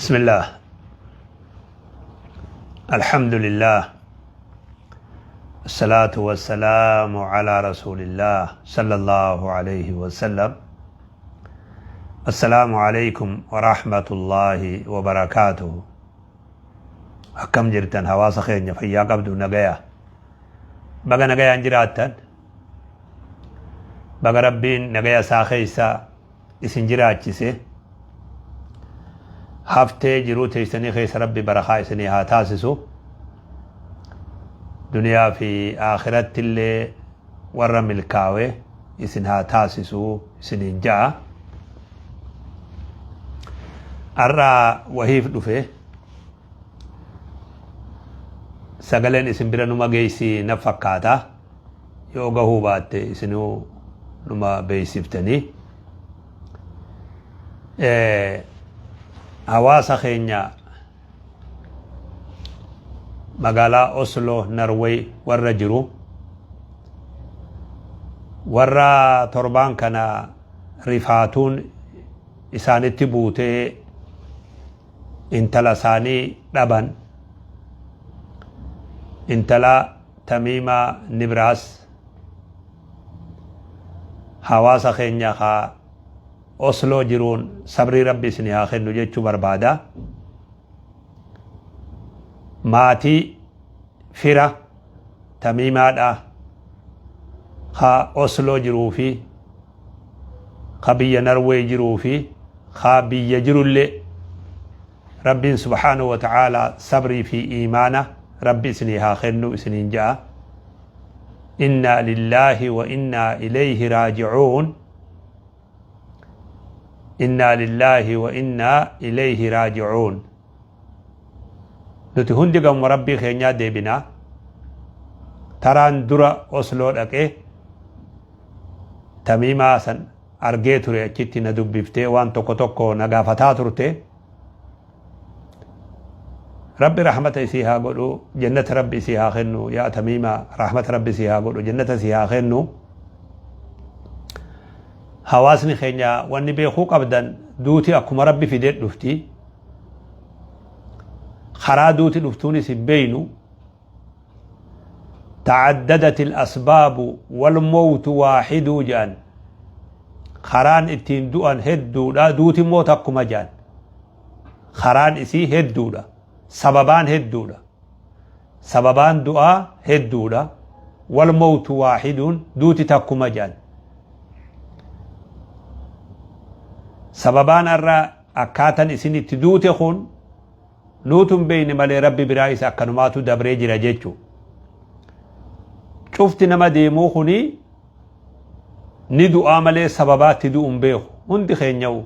بسم الله الحمد لله الصلاة والسلام على رسول الله صلى الله عليه وسلم السلام عليكم ورحمة الله وبركاته أكم جرتن حواس خير فيا قبض نجايا بقى نجايا انجراتن بقى ربين نجايا ساخيسا اسنجرات جسي haftee jiruu teessanii keessa rabbi barakaa isinii haa taasisu duniyaa fi akhiratti illee warra milkaa'e isin haa taasisu isiniin ja'a arraa wahiif dhufe sagaleen isin bira numa geessi na fakkaata yoo gahuu baatte isinuu numa beeysiftanii hawaasa keenya magaalaa Oslo Norway warra jiru warra torbaan kana rifaatuun isaanitti buutee intala isaanii dhaban intala Tamiima Nibraas hawaasa keenya kaa Oslo jiruun sabrii rabbi isinii haa kennu jechuu barbaada maatii fira Tamiimaadha ka Oslo jiruu fi ka biyya Norway jiruu fi ka biyya jirullee rabbiin subhaanahu wa ta'aalaa sabrii fi iimaana rabbi isinii haa kennu isiniin ja'a inna lillaahi wa inna ilayhi raaji'uun إنا لله وإنا إليه راجعون نتي هندي قم ربي خينيا ديبنا تران درا أسلو لكي تميما سن أرغي تري أجيتي ندوب بفتي وان توكو توكو نغافتا ترتي ربي رحمة إسيها قلو جنة ربي إسيها خنو يا تميما رحمة ربي إسيها قلو جنة إسيها خنو hawaasni keenya wanni beekuu qabdan duuti akkuma rabbi fidee dhufti karaa duuti dhuftuunis hin beeynu تعددت الأسباب والموت واحد جان خران اتين دوان هدو لا دوتي موت أكما جان خران اسي هدو لا سببان هدو لا سببان دعا هدو لا والموت واحد دوتي تكما جان سببان الرا أكاتن إسني تدوت خون نوتم بين مالي ربي برايس أكنماتو دبري جرا جيتشو شفت نما ديمو خوني ندو آمالي سببات تدو أمبيخ هندي خينيو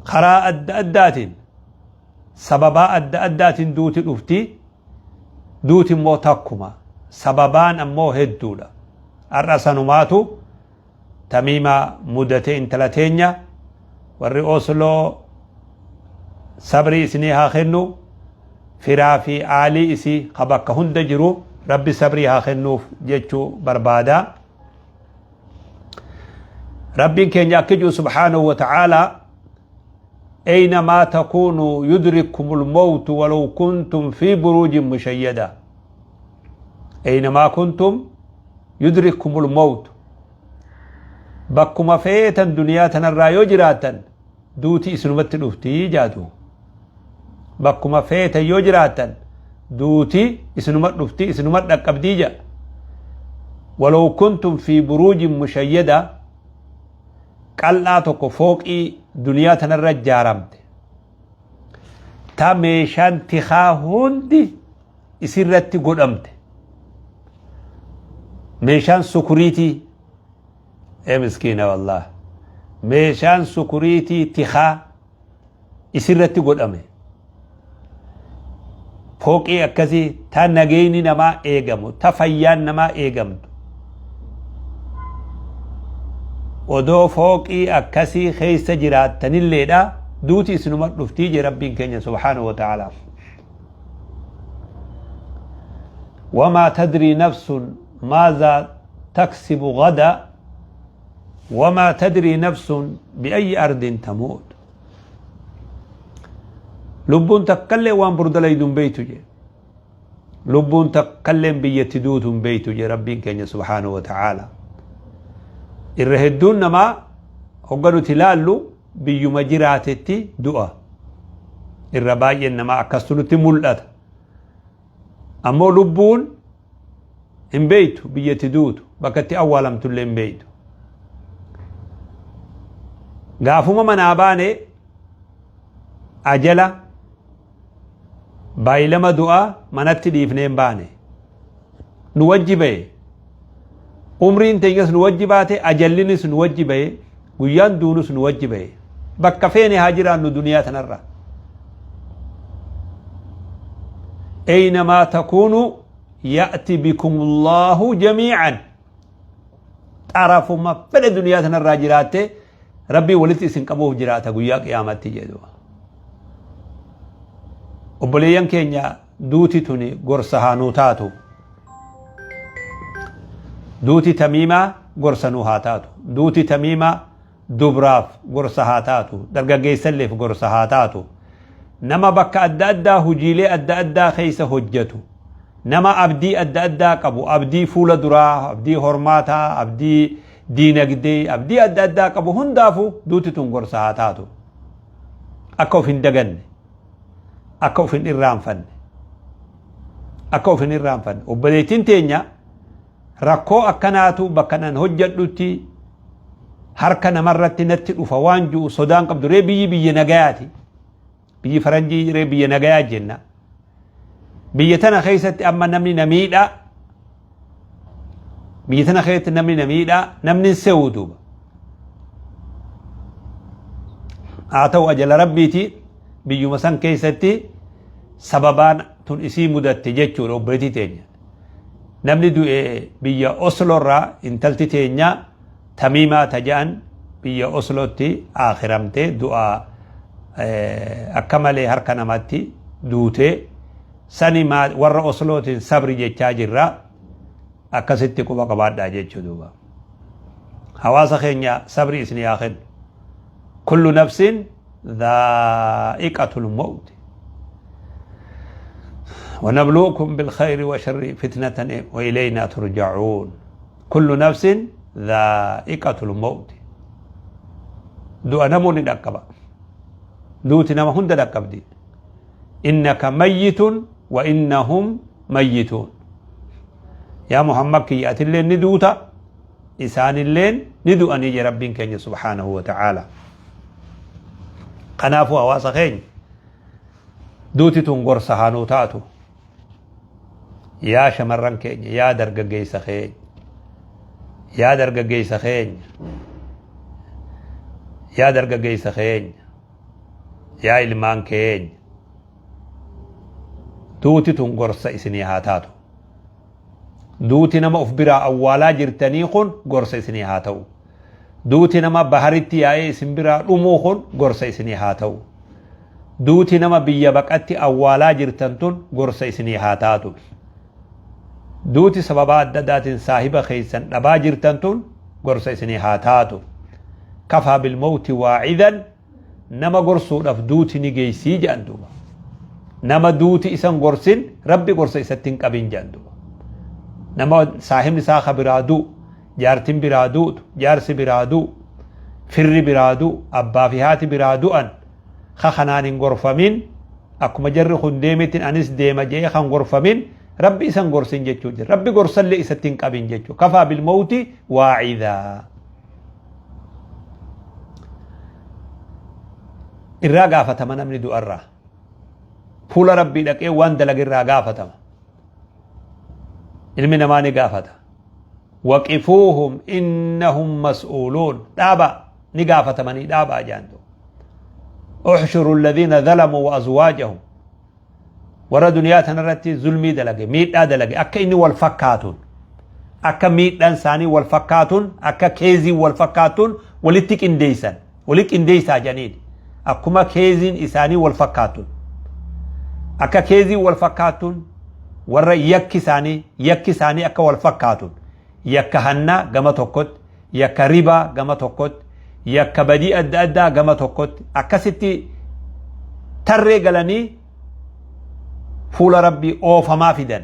خراء أدات سببا أدات دوت الأفتي دوت موتاكما سببان أمو هدولا الرسانماتو تميما مدتين تلاتينيا ورّي أوسلو صبري سنيها خنو فرافي آلي إسي قبك هند جرو ربي صبريها خنو جيتشو بربادا ربي كن يكجو سبحانه وتعالى أينما تكونوا يدرككم الموت ولو كنتم في بروج مشيدة أينما كنتم يدرككم الموت bakkuma feetan duniyaa tanarraa yoo jiraatan duuti isinumatti dhufti jaatu bakkuma feetan yoo jiraatan duuti isinumatti dhufti isinumatti dhaqqabdii ja walaw kuntum fi buruujin mushayyada qal'aa tokko fooqii duniyaa tanarra ijaaramte ta meeshaan tikaa hundi isirratti godhamte meeshaan sukuriitii مسكينة والله ميشان سكوريتي تخا اسرتي قد امي فوقي اكسي تا نغيني نما ايغمو تا فيان نما ايغمو ودو فوقي اكسي خيس جرات تنليدا دوتي سنمت دفتي ربين كينيا سبحانه وتعالى وما تدري نفس ماذا تكسب غدا وما تدري نفس بأي أرض تموت لبون تكلم وان برد ليدون بيتو جي لبون تكلم بيتدوتهم بيتو جي ربين كان سبحانه وتعالى الرهدون نما هقدو تلالو بيو مجراتتي دعا الرباية نما أكستنو تمولات أمو لبون إن بيتو بيتدوتو بكتي أولا متل إن بيتو غافوما من آباني أجلا بايلما دعا منات ديفنين باني نوجبه عمرين تيجس نوجباته أجلنس نوجبه ويان دونس نوجبه بكفين هاجران دنيا تنرى أينما تكونوا يأتي بكم الله جميعا تعرفوا ما في الدنيا تنرى جراته ربي ولتي سنقبوه جراته ويا قيامت تجدوا وبليان كينيا دوتي توني غرسها نوتاتو دوتي تميمة غرسنو هاتاتو دوتي تميمة دبراف غرسها تاتو درجة جيسلف غرسها تاتو نما بك أدى هجيلي أدى خيس هجتو نما أبدي أدى قبو أبدي فول دراه أبدي هرماتا أبدي دينقدي أبدي أدى قبو هندافو دوتي تون غرسها تاتو أكو فين دقن أكو فين إرام فن أكو فين إرام فن وبديتين تينيا ركو أكناتو بكنان هجتلوتي harka namarratti natti dhufa waan jiru sodaan qabdu ree biyyi nagayaati biyyi faranjii ree biyya nagayaa jenna biyya tana keessatti amma namni namiidha biyya tana keessatti namni namiidha namni sewuduba haa ta'u ajala rabbiiti biyyuma san keessatti sababaan tun isii mudatte jechuudha obboleettii teenya namni du'e biyya Oslorraa intalti teenya تميمة تجان بيا أصلوتي آخرمتي دعاء أكمل هركنا ماتي دوتي سني ما ور أصلوتي صبر جتاجرة أكستي كوبا كبار داجي دوبا حواس خينيا صبر إسني آخر كل نفس ذائقة الموت ونبلوكم بالخير وشر فتنة وإلينا ترجعون كل نفس ذائقة الموت دو أنموني دكبا دوتي نما هند دكب دي إنك ميت وإنهم ميتون يا محمد كي يأتي اللين ندوتا إسان اللين ندو أن يجي ربين كين سبحانه وتعالى قنافو أواس خين دوتي تنقر سهانو تاتو يا شمرن كين يا درق جيس خين يا درجة جيس خين يا درجة جيس خين يا إلمان كين دوتي تنقرص إسني هاتاتو دوتي نما أفبرا أولا جرتنيخون قرص إسني هاتو دوتي نما بحرتي آي سنبرا رموخون قرص إسني هاتو دوتي نما بيبقاتي أولا جرتنتون قرص إسني هاتاتو دوتي سببات دادات صاحبة خيسا نبا جرتنتون قرص إسني هاتاتو كفى بالموت واعذا نما قرصو دف دوتي نجيسي جاندوبا نما دوتي إسان قرصين ربي قرص إساتين قبين جاندوبا نما صاحب نساخ برادو جارتين برادو جارس برادو فر برادو أبا فيهات برادو أن خخنان غرفمين أكو مجر خنديمتين أنس ديما جي خان غرفمين ربي إسان قرصين جيتشو جر ربي قرصن لي إساتين قبين جيتشو كفى بالموت واعذا الرا فتما نمني دو الرا فول ربي لك إيه وان دلق الرا فتما علمنا ما نقافته وقفوهم إنهم مسؤولون دابا نقافة مني دابا جاندو احشروا الذين ظلموا وأزواجهم ورا دنياتنا رتي ظلمي دلقي ميت دلقي أكا إني والفكاتون أكا ميت دانساني والفكاتون أكا كيزي والفكاتون ولتك انديسان ولك انديسا جانين أكما كيزين إساني والفكاتون أكا كيزي والفكاتون warra yakki isaanii akka wal fakkaatun yakka hannaa gama tokkot yakka ribaa gama tokkot yakka badii adda addaa gama tokkot akkasitti tarree galanii fuula rabbii oofamaa fidan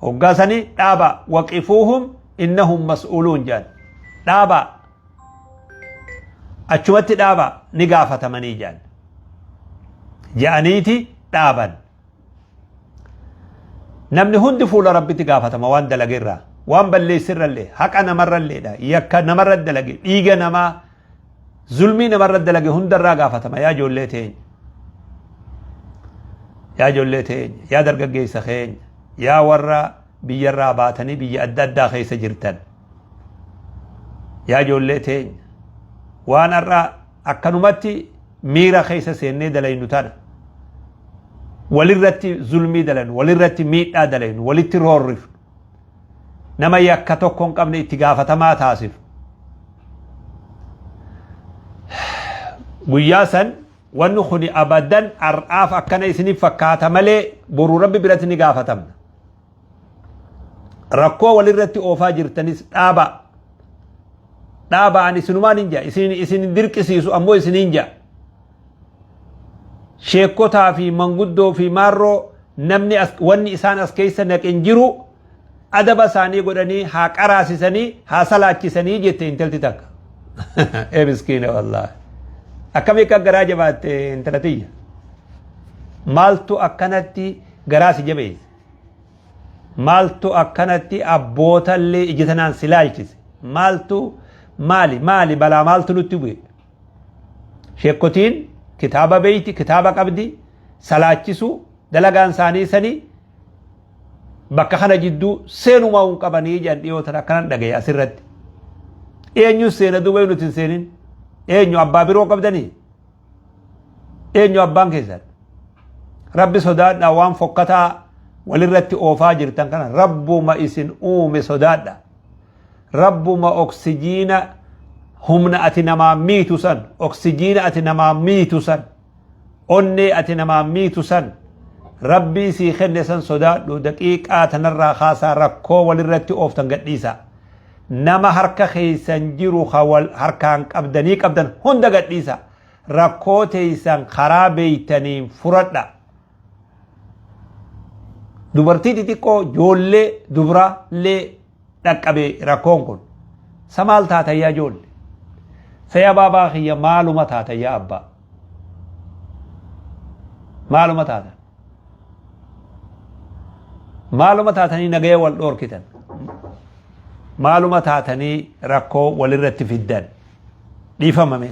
hoggaasanii dhaaba waqifuuhum innahum mas'uuluun jaan dhaaba achumatti dhaaba ni gaafatamanii jaan ja'aniiti dhaaban namni hundi fuula rabbitti gaafatama waan dalageerraa waan balleessirrallee haqa namarralleedha yakka namarra dalage dhiiga namaa zulmii namarra dalage hundarraa gaafatama yaa ijoollee teenya yaa dargaggeessa keenya yaa warra biyyarraa baatanii biyya adda addaa keessa jirtan yaa ijoollee teenya waan har'a akkanumatti miira keessa seennee dalaynu tana walirratti zulmii dalaynu walirratti miidhaa dalaynu walitti roorrifnu nama yakka tokko hin qabne itti gaafatamaa taasifnu guyyaa san wanni kuni abadan har'aaf akkana isiniif fakkaata malee boruu rabbi biratti ni gaafatamna rakkoo walirratti oofaa jirtanis dhaaba ani isinumaan hin jaa isin dirqisiisu ammoo isin hin jaa sheekotaa fi manguddoo fi maarroo namni wanni isaan as keessa naqin jiru adaba isaanii godhanii haa qaraasisanii haa salaachisanii jette intalti takka miskiina wallahi akkami akka garaa jabaatte intalatiyya maaltu akkanatti garaa si jabeesse maaltu akkanatti abbootallee ijitanaan si laalchise maaltu maali balaa maaltu nutti bu'e sheekotiin kitaaba beeyti kitaaba qabdi salaachisu dalagaan isaanii sanii bakka kana jidduu seenumaa hin qabanii jedhan dhiyootan akkanan dhagaye asirratti eenyu seena duuba nuti hin seenin eenyu abbaa biroo qabdanii eenyu abbaan keessan rabbi sodaadha waan fokkataa walirratti oofaa jirtan kana rabbuma isin uume sodaadha rabbuma oksijiina humna ati namaa miitu san oksijiina ati namaa miitu san onnee ati namaa miitu san rabbii sii kenne san sodaadhu daqiiqaa tanarraa kaasaa rakkoo walirratti ooftan gadhiisa nama harka keeysan jiru harkaan qabdan hunda gadhiisa rakkoo teeysan karaa beeytaniin furadha dubartii xixiqqoo joollee dubraallee dhaqqabe rakkoon kun samaal taatayyaa joolle saya baabaa kiyya maaluma taatayyaa abbaa maaluma taatan maaluma taatanii nagaya wal dhoorkitan maaluma taatanii rakkoo walirratti fiddan dhiifamame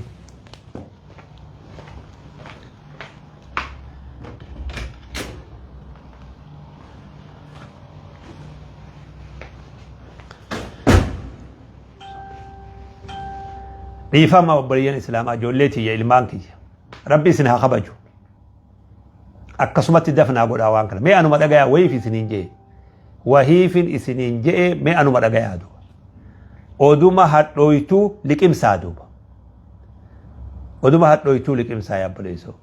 dhiifama obboleeyyan islaamaa ijoollee tiyya ilmaan kiyya rabbi isin haa kabaju akkasumatti dafnaa godhaa waan kana mee anuma dhagayaa wahiif isiniin jee wahiifin isiniin jee mee anuma dhagayaa duuba oduma hadhooytuu liqimsaa duuba oduma hadhooytuu liqimsaa yaa obboleessoo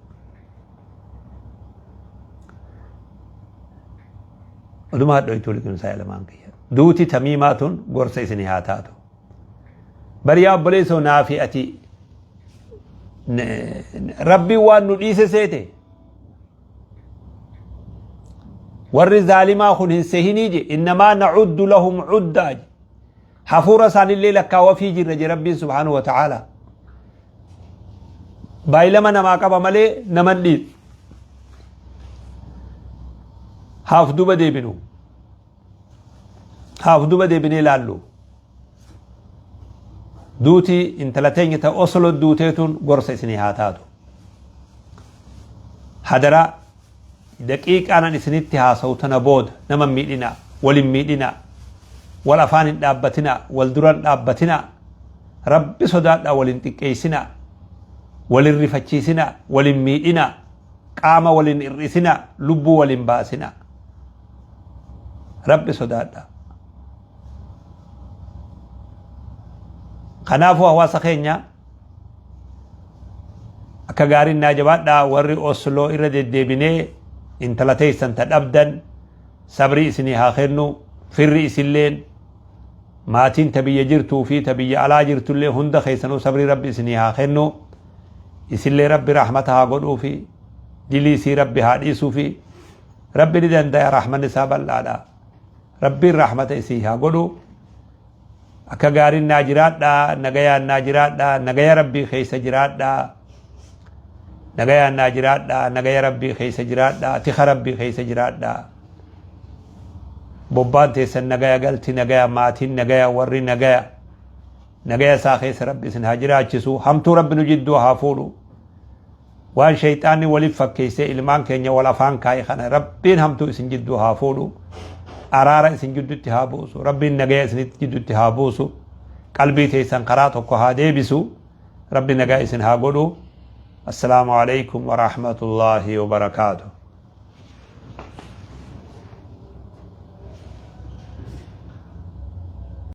oduma hadhooytuu liqimsaa yaa ilmaan kiyya duuti tamiimaatun gorsa isinii haa taatu bari yaa obboleessoo naafi ati rabbi waan nu dhiise seete warri zaalimaa kun hin sehinii je innamaa nacuddu lahum cuddaa je hafuura isaanillee lakkaawwa fi jirra je rabbiin subhaanahu wa ta'aalaa baay'ilama namaa qaba malee naman dhiib haaf duba deebinee laallu duuti intala teenya ta oslo duuteetun gorsa isinii haa taatu hadara daqiiqaanan isinitti haasawtana booda nama miidhina walin miidhina wal afaan hin dhaabbatina wal duran dhaabbatina rabbi sodaadha walin xiqqeessina walin rifachiisina walin miidhina qaama walin irrisina lubbuu walin baasina rabbi sodaadha kanaafu hawaasa keenya akka gaariin naa jabaadha warri osloo irra deddeebinee intala teeysan ta dhabdan sabri isinii haa kennu firri isilleen maatiin tabiyya jirtuu fi tabiyya alaa jirtullee hunda keessanuu sabrii rabbi isinii haa kennu isillee rabbi rahmata haa godhuu fi dilii isii rabbi haa dhiisuu fi rabbi ni danda'a rahmanni isaa bal'aadha rabbiin rahmata isii haa godhu akka gaariin naa jiraadha nagayaan naa jiraadha nagaya rabbii keessa jiraadha nagayaan naa jiraadha nagaya rabbii keessa jiraadha tika rabbii keessa jiraadha bobbaan teessan nagaya galti nagaya maatiin nagaya warri nagaya nagaya isaa keessa rabbi isin haa jiraachisu hamtuu rabbi nu jidduu haa fuudhu waan shayxaanni waliif fakkeessee ilmaan keenya wal afaan kaa'e kana rabbiin hamtuu isin jidduu haa fuudhu araara isin jidduutti haa buusu rabbiin nagaya isin jidduutti haa buusu qalbii teessan karaa tokko haa deebisu rabbi nagaya isin haa godhu assalaamu alaykum wa rahmatullaahi wa barakaatuh